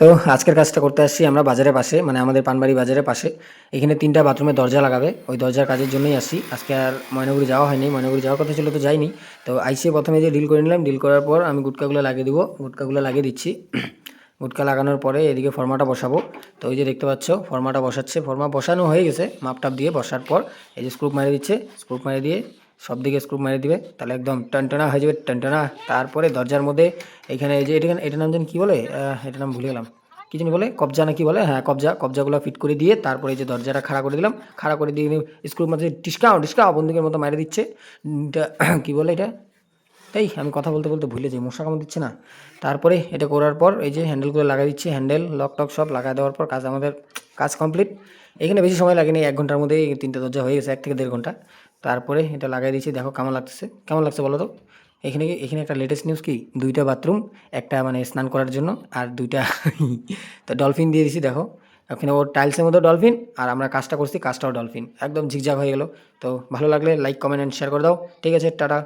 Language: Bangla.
তো আজকের কাজটা করতে আসছি আমরা বাজারের পাশে, মানে আমাদের পানবাড়ি বাজারের পাশে। এখানে ৩টা বাথরুমের দরজা লাগাবে, ওই দরজার কাজের জন্যই আসছি। আজকে আর ময়নাগুড়ি যাওয়া হয়নি, ময়নাগুড়ি যাওয়ার কথা ছিল তো যাইনি। তো আইসে প্রথমে যে ডিল করে নিলাম, ডিল করার পর আমি গুটকাগুলো লাগিয়ে দিব, গুটকাগুলো লাগিয়ে দিচ্ছি। গুটকা লাগানোর পরে এদিকে ফর্মাটা বসাবো। তো ওই যে দেখতে পাচ্ছ ফর্মাটা বসাচ্ছে, ফর্মা বসানো হয়ে গেছে মাপটাপ দিয়ে। বসার পর এই যে স্ক্রুপ মারি দিচ্ছে, স্ক্রুপ মারি দিয়ে সব দিকে স্ক্রুপ মারি দিবে, তাহলে একদম টনটনা হয়ে যাবে, টনটনা। তারপরে দরজার মধ্যে এখানে এই যে এটার নাম যেন কী বলে, এটার নাম ভুলে গেলাম, কী জানি বলে, কবজা না কি বলে, হ্যাঁ কবজা, কবজাগুলো ফিট করে দিয়ে তারপরে এই যে দরজাটা খাড়া করে দিলাম। খাড়া করে দিয়ে স্ক্রুর মধ্যে ডিসকাও ডিসকাও বন্দুকের মতো মারি দিচ্ছে। এটা কী বলে এটা, তাই আমি কথা বলতে বলতে ভুলে যাই, মশা কামড় দিচ্ছে না। তারপরে এটা করার পর এই যে হ্যান্ডেলগুলো লাগাই দিচ্ছি, হ্যান্ডেল লক টক সব লাগাই দেওয়ার পর আমাদের কাজ কমপ্লিট। এখানে বেশি সময় লাগেনি, 1 ঘন্টার মধ্যেই 3টে দরজা হয়ে গেছে, 1 থেকে 1.5 ঘন্টা। তারপরে এটা লাগাই দিচ্ছি, দেখো কেমন লাগতেছে, কেমন লাগছে বলো তো। এখানে এখানে একটা লেটেস্ট নিউজ কি, 2টা বাথরুম, একটা মানে স্নান করার জন্য, আর 2টা তো ডলফিন দিয়ে দিছি দেখো। ওখানে ওর টাইলসের মধ্যে ডলফিন, আর আমরা কাজটা করছি, কাজটাও ডলফিন, একদম ঝিকঝাক হয়ে গেল। তো ভালো লাগলে লাইক কমেন্ট অ্যান্ড শেয়ার করে দাও। ঠিক আছে, টাটা।